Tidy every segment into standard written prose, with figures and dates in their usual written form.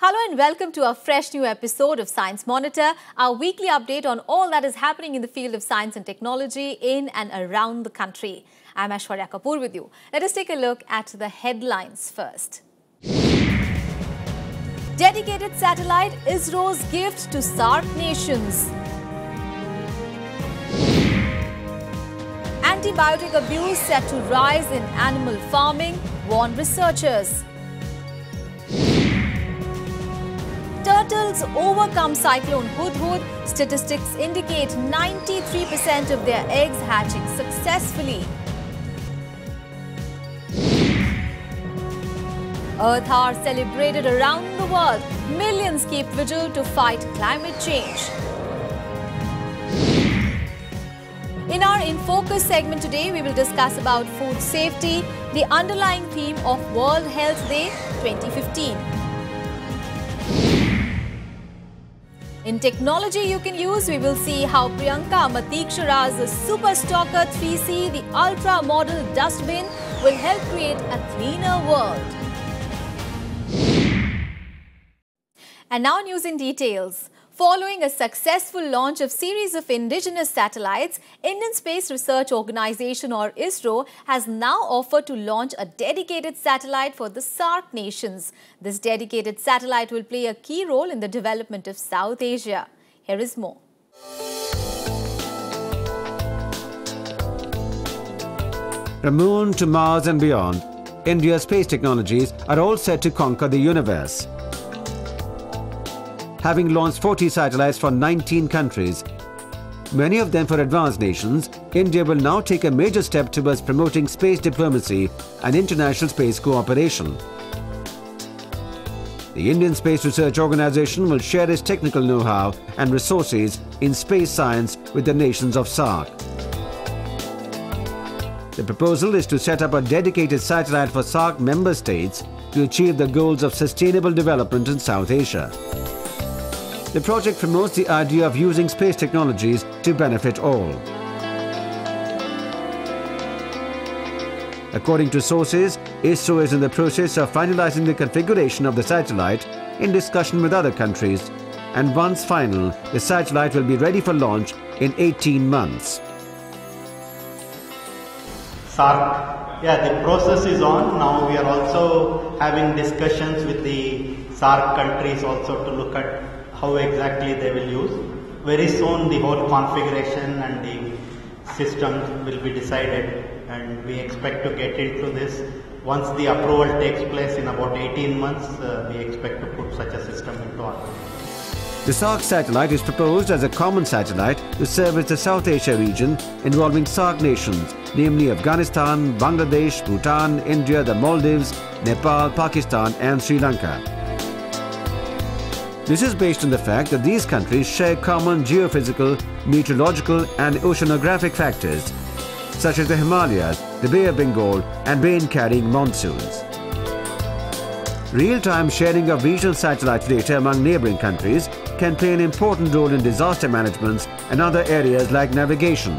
Hello and welcome to our fresh new episode of Science Monitor, our weekly update on all that is happening in the field of science and technology in and around the country. I'm Aishwarya Kapoor with you. Let us take a look at the headlines first. Dedicated satellite ISRO's gift to SAARC nations. Antibiotic abuse set to rise in animal farming, warn researchers. Turtles overcome cyclone Hudhud. Statistics indicate 93% of their eggs hatching successfully. Earth Hour celebrated around the world. Millions keep vigil to fight climate change. In our In Focus segment today, we will discuss about food safety, the underlying theme of World Health Day 2015. In technology you can use, we will see how Priyanka Matikshara's Super Stalker 3C, the ultra model dustbin, will help create a cleaner world. And now news in details. Following a successful launch of series of indigenous satellites, Indian Space Research Organisation or ISRO has now offered to launch a dedicated satellite for the SAARC nations. This dedicated satellite will play a key role in the development of South Asia. Here is more. From Moon to Mars and beyond, India's space technologies are all set to conquer the universe. Having launched 40 satellites from 19 countries, many of them for advanced nations, India will now take a major step towards promoting space diplomacy and international space cooperation. The Indian Space Research Organisation will share its technical know-how and resources in space science with the nations of SAARC. The proposal is to set up a dedicated satellite for SAARC member states to achieve the goals of sustainable development in South Asia. The project promotes the idea of using space technologies to benefit all. According to sources, ISRO is in the process of finalizing the configuration of the satellite in discussion with other countries, and once final, the satellite will be ready for launch in 18 months. SAARC, the process is on. Now we are also having discussions with the SAARC countries also to look at how exactly they will use. Very soon the whole configuration and the system will be decided, and we expect to get into this. Once the approval takes place in about 18 months, we expect to put such a system into orbit. The SAARC satellite is proposed as a common satellite to service the South Asia region involving SAARC nations, namely Afghanistan, Bangladesh, Bhutan, India, the Maldives, Nepal, Pakistan and Sri Lanka. This is based on the fact that these countries share common geophysical, meteorological and oceanographic factors, such as the Himalayas, the Bay of Bengal and rain-carrying monsoons. Real-time sharing of regional satellite data among neighbouring countries can play an important role in disaster management and other areas like navigation.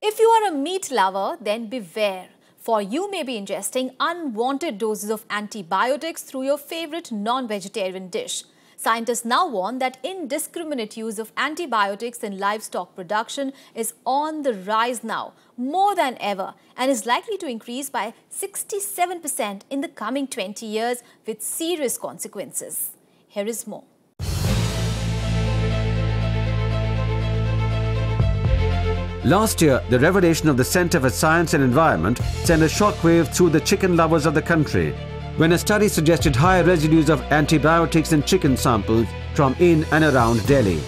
If you are a meat lover, then beware, for you may be ingesting unwanted doses of antibiotics through your favorite non-vegetarian dish. Scientists now warn that indiscriminate use of antibiotics in livestock production is on the rise now, more than ever, and is likely to increase by 67% in the coming 20 years with serious consequences. Here is more. Last year, the revelation of the Centre for Science and Environment sent a shockwave through the chicken lovers of the country, when a study suggested higher residues of antibiotics in chicken samples from in and around Delhi.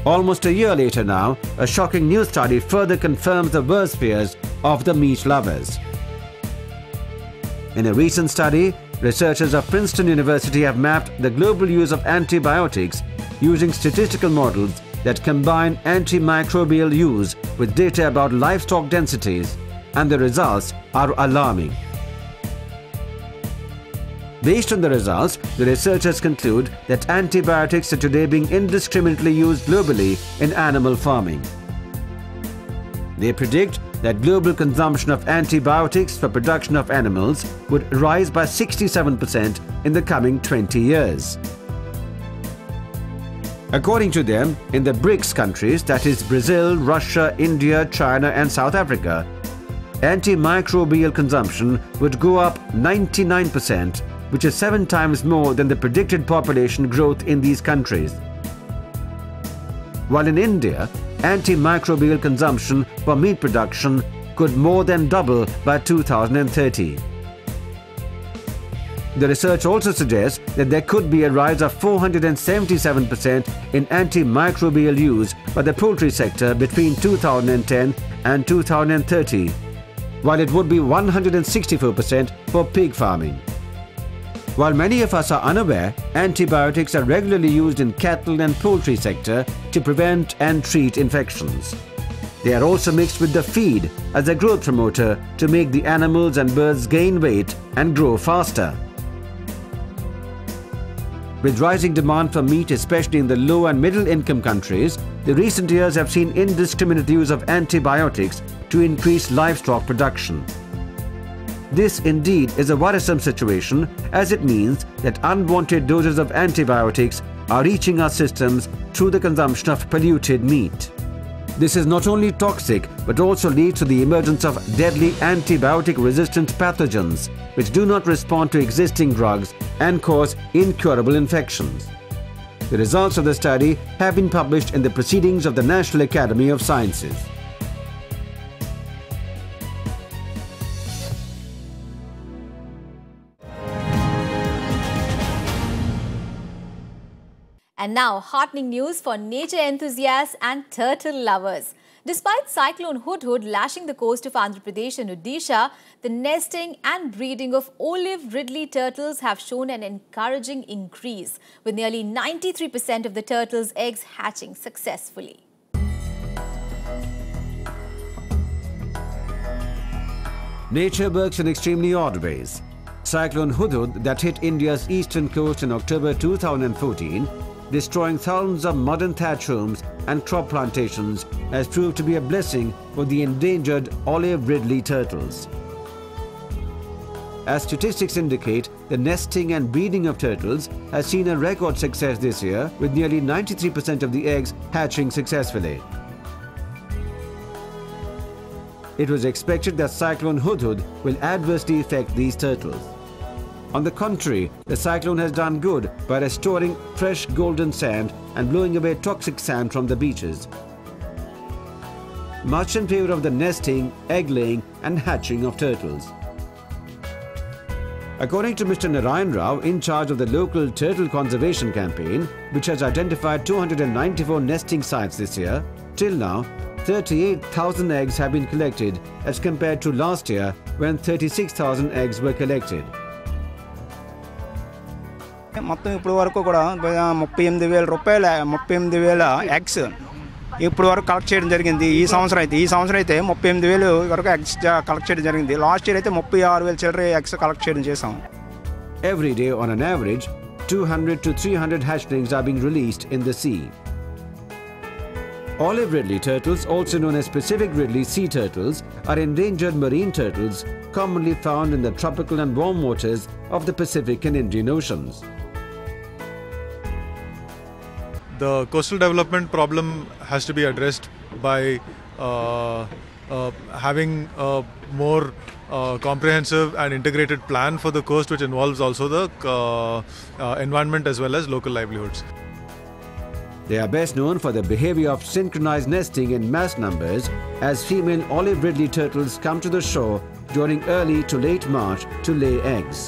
Almost a year later now, a shocking new study further confirms the worst fears of the meat lovers. In a recent study, researchers of Princeton University have mapped the global use of antibiotics using statistical models that combine antimicrobial use with data about livestock densities, and the results are alarming. Based on the results, the researchers conclude that antibiotics are today being indiscriminately used globally in animal farming. They predict that global consumption of antibiotics for production of animals would rise by 67% in the coming 20 years. According to them, in the BRICS countries, that is Brazil, Russia, India, China and South Africa, antimicrobial consumption would go up 99%, which is 7 times more than the predicted population growth in these countries. While in India, antimicrobial consumption for meat production could more than double by 2030. The research also suggests that there could be a rise of 477% in antimicrobial use by the poultry sector between 2010 and 2030, while it would be 164% for pig farming. While many of us are unaware, antibiotics are regularly used in cattle and poultry sector to prevent and treat infections. They are also mixed with the feed as a growth promoter to make the animals and birds gain weight and grow faster. With rising demand for meat, especially in the low and middle income countries, the recent years have seen indiscriminate use of antibiotics to increase livestock production. This indeed is a worrisome situation, as it means that unwanted doses of antibiotics are reaching our systems through the consumption of polluted meat. This is not only toxic but also leads to the emergence of deadly antibiotic-resistant pathogens which do not respond to existing drugs and cause incurable infections. The results of the study have been published in the Proceedings of the National Academy of Sciences. And now, heartening news for nature enthusiasts and turtle lovers. Despite Cyclone Hudhud lashing the coast of Andhra Pradesh and Odisha, the nesting and breeding of olive Ridley turtles have shown an encouraging increase, with nearly 93% of the turtles' eggs hatching successfully. Nature works in extremely odd ways. Cyclone Hudhud that hit India's eastern coast in October 2014, destroying thousands of modern thatch homes and crop plantations, has proved to be a blessing for the endangered olive Ridley turtles. As statistics indicate, the nesting and breeding of turtles has seen a record success this year, with nearly 93% of the eggs hatching successfully. It was expected that Cyclone Hudhud will adversely affect these turtles. On the contrary, the cyclone has done good by restoring fresh golden sand and blowing away toxic sand from the beaches, much in favor of the nesting, egg-laying and hatching of turtles. According to Mr. Narayan Rao, in charge of the local turtle conservation campaign, which has identified 294 nesting sites this year, till now, 38,000 eggs have been collected as compared to last year when 36,000 eggs were collected. మొత్తం ఇప్పుడు వరకు కూడా 38,000 రూపాయల 38,000 eggs ఇప్పుడు వరకు collect చేయడం జరిగింది. ఈ సంవత్సరం అయితే 38,000 వరకు ఎగ్స్ కలెక్ట్ చేయడం జరిగింది. లాస్ట్ ఇయర్ అయితే 36,000 చిల్లర ఎగ్స్ కలెక్ట్ చేయడం చేసాం. Every day on an average 200 to 300 hatchlings are being released in the sea. Olive Ridley turtles, also known as Pacific Ridley sea turtles, are endangered marine turtles commonly found in the tropical and warm waters of the Pacific and Indian Oceans. The coastal development problem has to be addressed by having a more comprehensive and integrated plan for the coast, which involves also the environment as well as local livelihoods. They are best known for the behavior of synchronized nesting in mass numbers, as female olive Ridley turtles come to the shore during early to late March to lay eggs.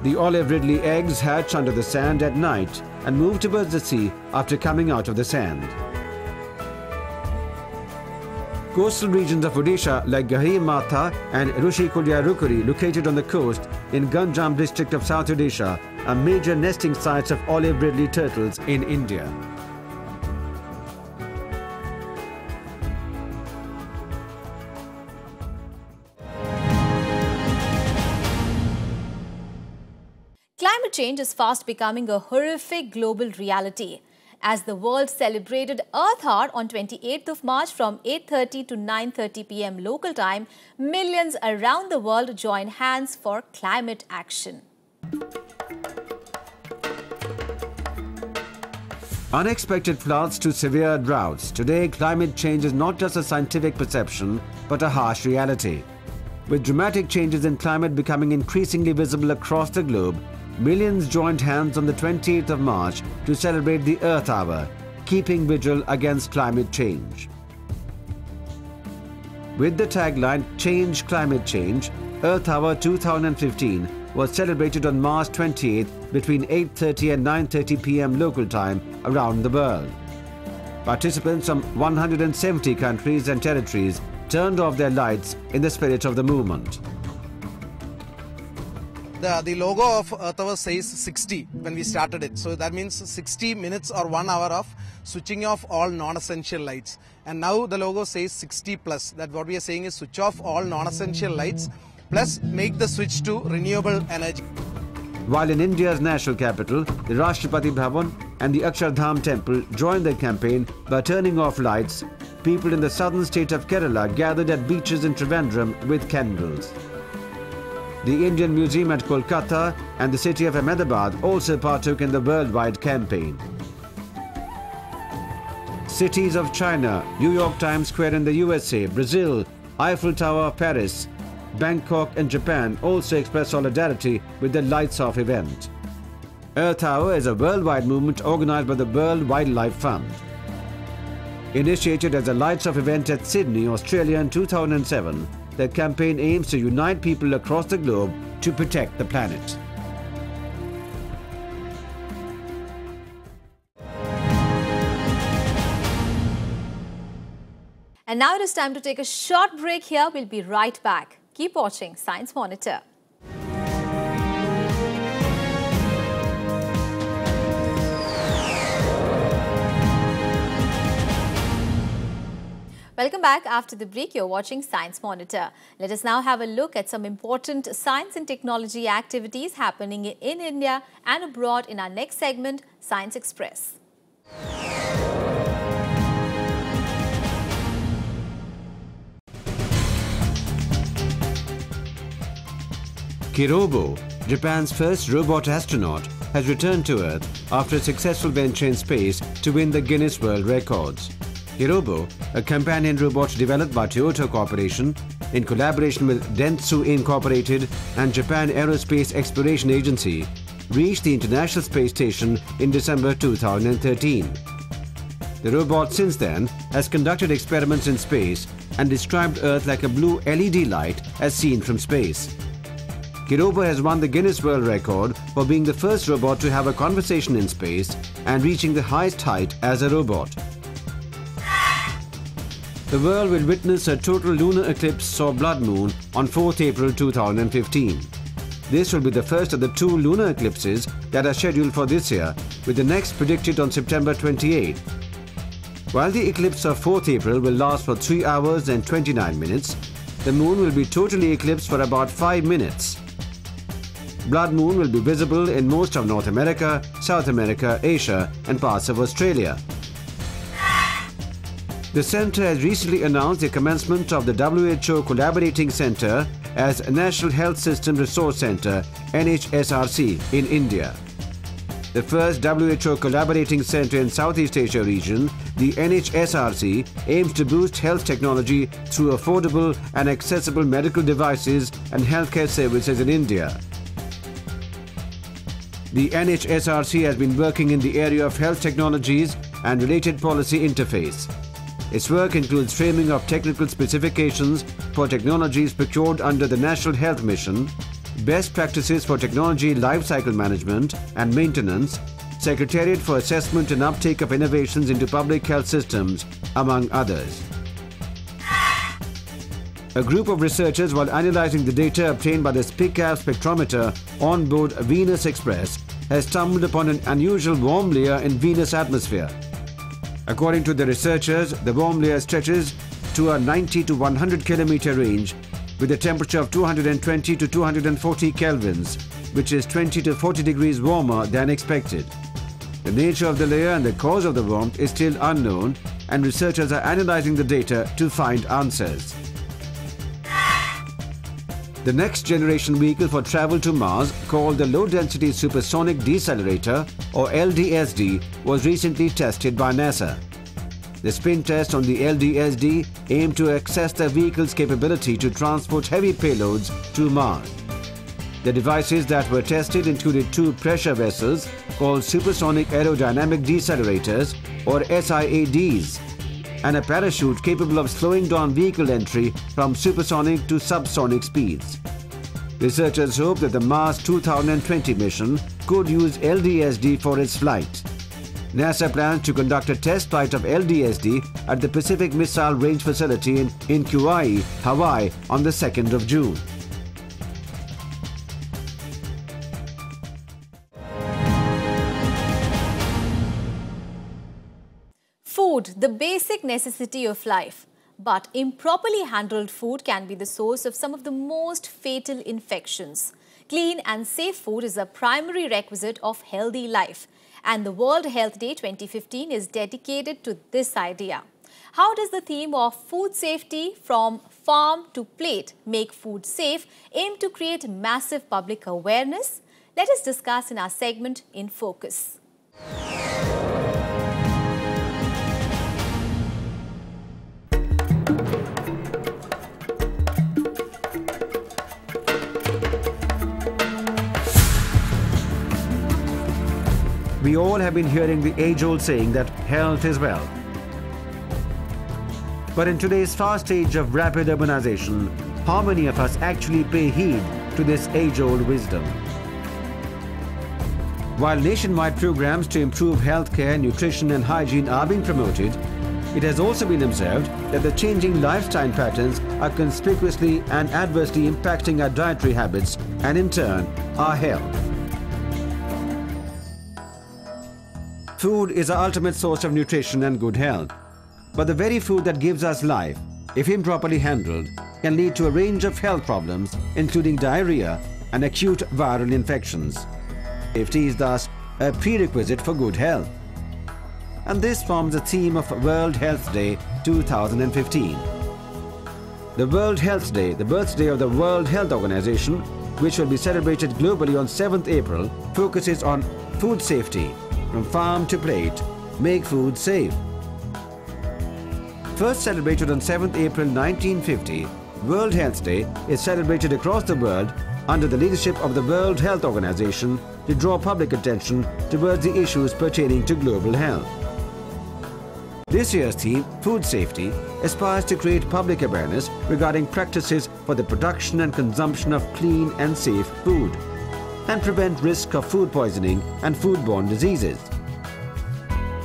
The olive Ridley eggs hatch under the sand at night and move towards the sea after coming out of the sand. Coastal regions of Odisha like Gahri Matha and Rushikulia Rukuri, located on the coast in Ganjam district of South Odisha, are major nesting sites of olive Ridley turtles in India. Climate change is fast becoming a horrific global reality. As the world celebrated Earth Hour on 28th of March from 8:30 to 9:30 p.m. local time, millions around the world joined hands for climate action. Unexpected floods to severe droughts. Today, climate change is not just a scientific perception, but a harsh reality. With dramatic changes in climate becoming increasingly visible across the globe, millions joined hands on the 28th of March to celebrate the Earth Hour, keeping vigil against climate change. With the tagline "Change Climate Change," Earth Hour 2015 was celebrated on March 28th between 8:30 and 9:30 p.m. local time around the world. Participants from 170 countries and territories turned off their lights in the spirit of the movement. The logo of Earth Hour says 60 when we started it. So that means 60 minutes or 1 hour of switching off all non-essential lights. And now the logo says 60 plus. That what we are saying is switch off all non-essential lights plus make the switch to renewable energy. While in India's national capital, the Rashtrapati Bhavan and the Akshardham temple joined the campaign by turning off lights, people in the southern state of Kerala gathered at beaches in Trivandrum with candles. The Indian Museum at Kolkata and the city of Ahmedabad also partook in the worldwide campaign. Cities of China, New York Times Square in the USA, Brazil, Eiffel Tower, Paris, Bangkok and Japan also expressed solidarity with the Lights Off event. Earth Hour is a worldwide movement organized by the World Wildlife Fund. Initiated as a Lights Off event at Sydney, Australia in 2007, the campaign aims to unite people across the globe to protect the planet. And now it is time to take a short break here. We'll be right back. Keep watching Science Monitor. Welcome back. After the break, you're watching Science Monitor. Let us now have a look at some important science and technology activities happening in India and abroad in our next segment, Science Express. Kirobo, Japan's first robot astronaut, has returned to Earth after a successful venture in space to win the Guinness World Records. Kirobo, a companion robot developed by Toyota Corporation in collaboration with Dentsu Incorporated and Japan Aerospace Exploration Agency, reached the International Space Station in December 2013. The robot since then has conducted experiments in space and described Earth like a blue LED light as seen from space. Kirobo has won the Guinness World Record for being the first robot to have a conversation in space and reaching the highest height as a robot. The world will witness a total lunar eclipse or blood moon on 4th April 2015. This will be the first of the 2 lunar eclipses that are scheduled for this year, with the next predicted on September 28. While the eclipse of 4th April will last for 3 hours and 29 minutes, the moon will be totally eclipsed for about 5 minutes. Blood moon will be visible in most of North America, South America, Asia and parts of Australia. The centre has recently announced the commencement of the WHO Collaborating Centre as National Health System Resource Centre (NHSRC) in India. The first WHO Collaborating Centre in Southeast Asia region, the NHSRC aims to boost health technology through affordable and accessible medical devices and healthcare services in India. The NHSRC has been working in the area of health technologies and related policy interface. Its work includes framing of technical specifications for technologies procured under the National Health Mission, best practices for technology lifecycle management and maintenance, Secretariat for Assessment and Uptake of Innovations into Public Health Systems, among others. A group of researchers, while analyzing the data obtained by the SPICAV spectrometer on board Venus Express, has stumbled upon an unusual warm layer in Venus' atmosphere. According to the researchers, the warm layer stretches to a 90 to 100 kilometer range with a temperature of 220 to 240 kelvins, which is 20 to 40 degrees warmer than expected. The nature of the layer and the cause of the warmth is still unknown, and researchers are analyzing the data to find answers. The next generation vehicle for travel to Mars, called the Low Density Supersonic Decelerator or LDSD, was recently tested by NASA. The spin test on the LDSD aimed to assess the vehicle's capability to transport heavy payloads to Mars. The devices that were tested included two pressure vessels called Supersonic Aerodynamic Decelerators or SIADs, and a parachute capable of slowing down vehicle entry from supersonic to subsonic speeds. Researchers hope that the Mars 2020 mission could use LDSD for its flight. NASA plans to conduct a test flight of LDSD at the Pacific Missile Range facility in Kauai, Hawaii on the 2nd of June. Food, the basic necessity of life. But improperly handled food can be the source of some of the most fatal infections. Clean and safe food is a primary requisite of healthy life. And the World Health Day 2015 is dedicated to this idea. How does the theme of food safety from farm to plate make food safe aim to create massive public awareness? Let us discuss in our segment In Focus. We all have been hearing the age-old saying that health is wealth. But in today's fast age of rapid urbanization, how many of us actually pay heed to this age-old wisdom? While nationwide programs to improve healthcare, nutrition and hygiene are being promoted, it has also been observed that the changing lifestyle patterns are conspicuously and adversely impacting our dietary habits and in turn, our health. Food is our ultimate source of nutrition and good health. But the very food that gives us life, if improperly handled, can lead to a range of health problems, including diarrhea and acute viral infections. Safety is thus a prerequisite for good health. And this forms the theme of World Health Day 2015. The World Health Day, the birthday of the World Health Organization, which will be celebrated globally on 7th April, focuses on food safety. From farm to plate, make food safe. First celebrated on 7th April 1950, World Health Day is celebrated across the world under the leadership of the World Health Organization to draw public attention towards the issues pertaining to global health. This year's theme, Food Safety, aspires to create public awareness regarding practices for the production and consumption of clean and safe food, and prevent risk of food poisoning and foodborne diseases.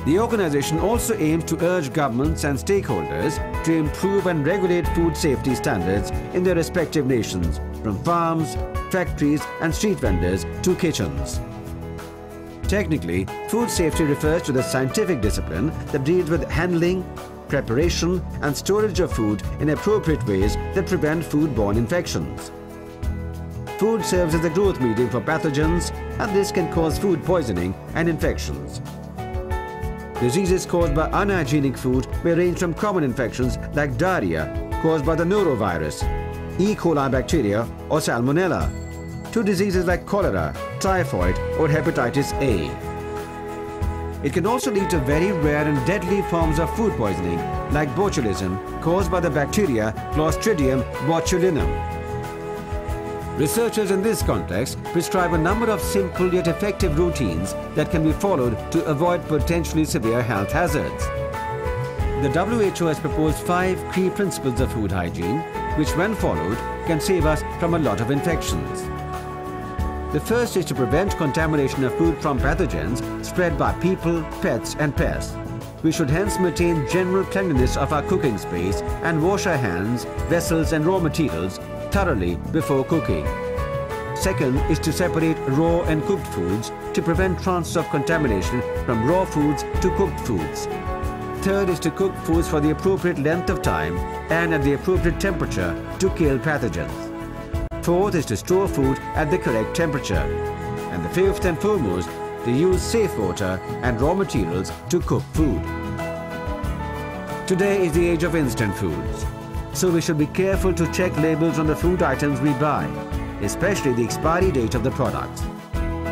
The organization also aims to urge governments and stakeholders to improve and regulate food safety standards in their respective nations, from farms, factories and street vendors to kitchens. Technically, food safety refers to the scientific discipline that deals with handling, preparation and storage of food in appropriate ways that prevent foodborne infections. Food serves as a growth medium for pathogens, and this can cause food poisoning and infections. Diseases caused by unhygienic food may range from common infections like diarrhea caused by the norovirus, E. coli bacteria or salmonella, to diseases like cholera, typhoid or hepatitis A. It can also lead to very rare and deadly forms of food poisoning like botulism caused by the bacteria Clostridium botulinum. Researchers in this context prescribe a number of simple yet effective routines that can be followed to avoid potentially severe health hazards. The WHO has proposed 5 key principles of food hygiene, which when followed can save us from a lot of infections. The first is to prevent contamination of food from pathogens spread by people, pets and pests. We should hence maintain general cleanliness of our cooking space and wash our hands, vessels and raw materials thoroughly before cooking. Second is to separate raw and cooked foods to prevent transfer of contamination from raw foods to cooked foods. Third is to cook foods for the appropriate length of time and at the appropriate temperature to kill pathogens. Fourth is to store food at the correct temperature. And the fifth and foremost to use safe water and raw materials to cook food. Today is the age of instant foods, so we should be careful to check labels on the food items we buy, especially the expiry date of the products.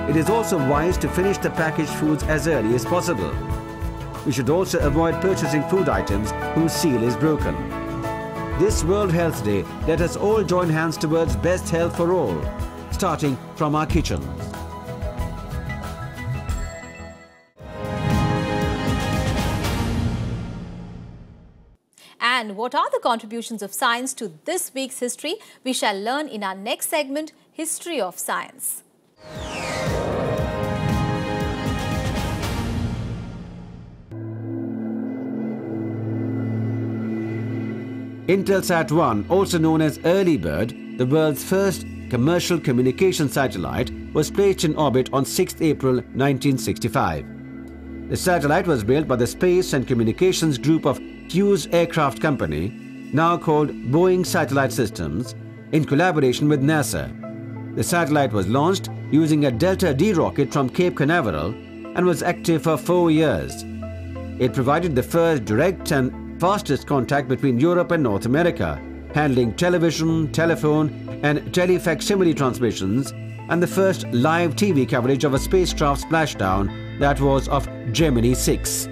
It is also wise to finish the packaged foods as early as possible. We should also avoid purchasing food items whose seal is broken. This World Health Day, let us all join hands towards best health for all, starting from our kitchens. And what are the contributions of science to this week's history? We shall learn in our next segment, History of Science. Intelsat 1, also known as Early Bird, the world's first commercial communication satellite, was placed in orbit on 6 April 1965. The satellite was built by the Space and Communications Group of Hughes Aircraft Company, now called Boeing Satellite Systems, in collaboration with NASA. The satellite was launched using a Delta D rocket from Cape Canaveral and was active for 4 years. It provided the first direct and fastest contact between Europe and North America, handling television, telephone and telefacsimile transmissions, and the first live TV coverage of a spacecraft splashdown that was of Gemini 6.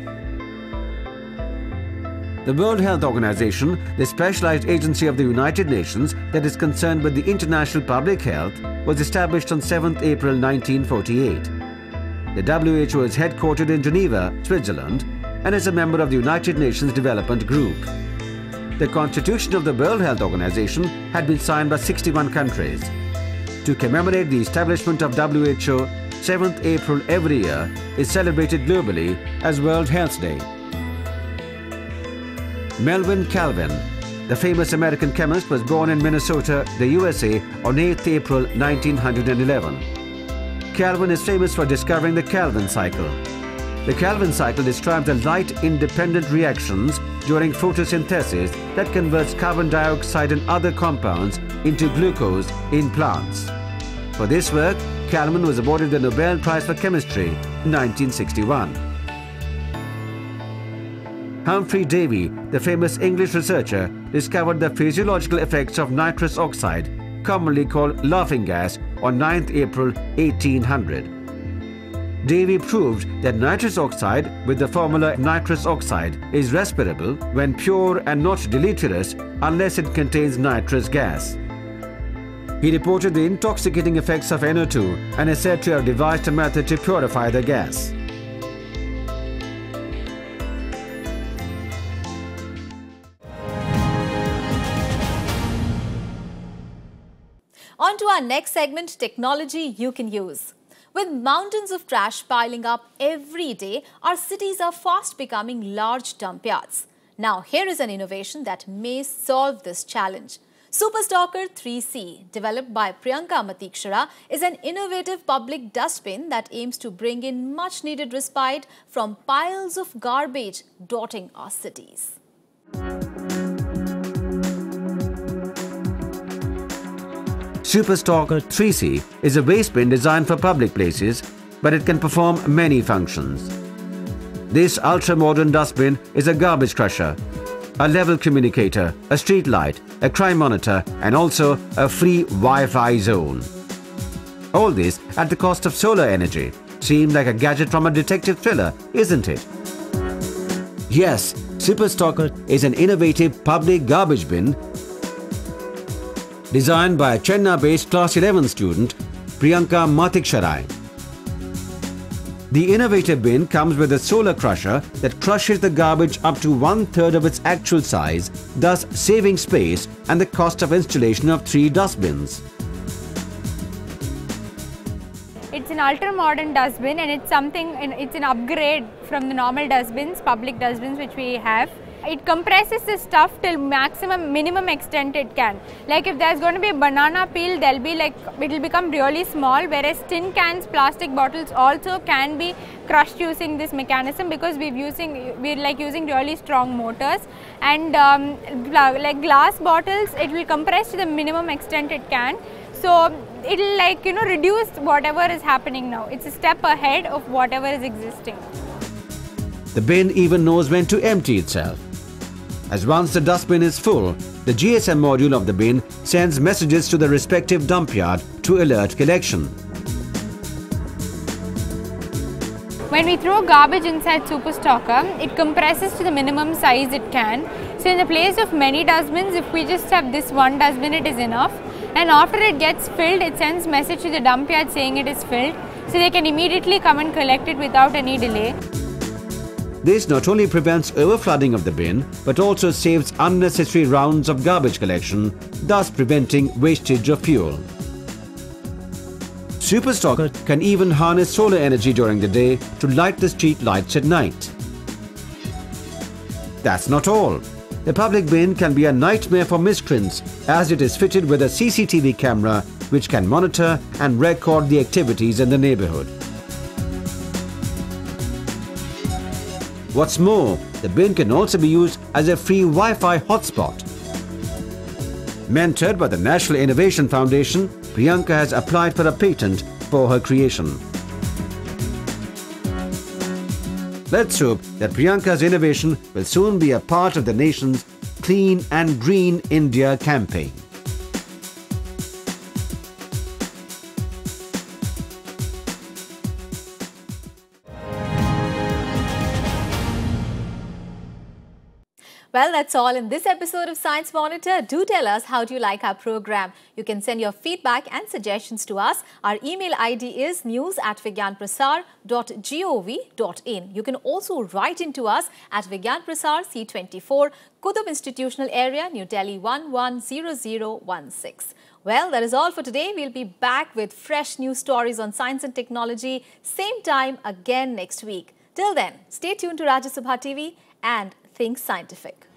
The World Health Organization, the specialized agency of the United Nations that is concerned with the international public health, was established on 7th April 1948. The WHO is headquartered in Geneva, Switzerland, and is a member of the United Nations Development Group. The Constitution of the World Health Organization had been signed by 61 countries. To commemorate the establishment of WHO, 7th April every year is celebrated globally as World Health Day. Melvin Calvin, the famous American chemist, was born in Minnesota, the USA on 8th April 1911. Calvin is famous for discovering the Calvin cycle. The Calvin cycle describes the light-independent reactions during photosynthesis that converts carbon dioxide and other compounds into glucose in plants. For this work, Calvin was awarded the Nobel Prize for Chemistry in 1961. Humphrey Davy, the famous English researcher, discovered the physiological effects of nitrous oxide, commonly called laughing gas, on 9th April 1800. Davy proved that nitrous oxide with the formula nitrous oxide is respirable when pure and not deleterious unless it contains nitrous gas. He reported the intoxicating effects of NO2 and is said to have devised a method to purify the gas. On to our next segment, technology you can use. With mountains of trash piling up every day, our cities are fast becoming large dump yards. Now, here is an innovation that may solve this challenge. Superstalker 3C, developed by Priyanka Matikshara, is an innovative public dustbin that aims to bring in much-needed respite from piles of garbage dotting our cities. Superstalker 3C is a waste bin designed for public places, but it can perform many functions. This ultra-modern dustbin is a garbage crusher, a level communicator, a street light, a crime monitor, and also a free Wi-Fi zone. All this at the cost of solar energy. Seems like a gadget from a detective thriller, isn't it? Yes, Superstalker is an innovative public garbage bin designed by a Chennai-based Class 11 student, Priyanka Matikshara. The innovative bin comes with a solar crusher that crushes the garbage up to 1/3 of its actual size, thus saving space and the cost of installation of 3 dustbins. It's an ultra-modern dustbin and it's an upgrade from the normal dustbins, public dustbins which we have. It compresses the stuff till minimum extent it can. Like if there's going to be a banana peel, it'll become really small, whereas tin cans, plastic bottles also can be crushed using this mechanism because we're using really strong motors. And like glass bottles, it will compress to the minimum extent it can. So it'll like, reduce whatever is happening now. It's a step ahead of whatever is existing. The bin even knows when to empty itself. As once the dustbin is full, the GSM module of the bin sends messages to the respective dump yard to alert collection. When we throw garbage inside Superstocker, it compresses to the minimum size it can. So in the place of many dustbins, if we just have this one dustbin, it is enough. And after it gets filled, it sends message to the dump yard saying it is filled. So they can immediately come and collect it without any delay. This not only prevents overflooding of the bin, but also saves unnecessary rounds of garbage collection, thus preventing wastage of fuel. Superstocker can even harness solar energy during the day to light the street lights at night. That's not all. The public bin can be a nightmare for miscreants as it is fitted with a CCTV camera which can monitor and record the activities in the neighborhood. What's more, the bin can also be used as a free Wi-Fi hotspot. Mentored by the National Innovation Foundation, Priyanka has applied for a patent for her creation. Let's hope that Priyanka's innovation will soon be a part of the nation's Clean and Green India campaign. Well, that's all in this episode of Science Monitor. Do tell us how do you like our program. You can send your feedback and suggestions to us. Our email ID is news@vigyanprasar.gov.in. You can also write into us at Vigyan Prasar C24, Kutub Institutional Area, New Delhi 110016. Well, that is all for today. We'll be back with fresh news stories on science and technology, same time again next week. Till then, stay tuned to Rajya Sabha TV and think scientific.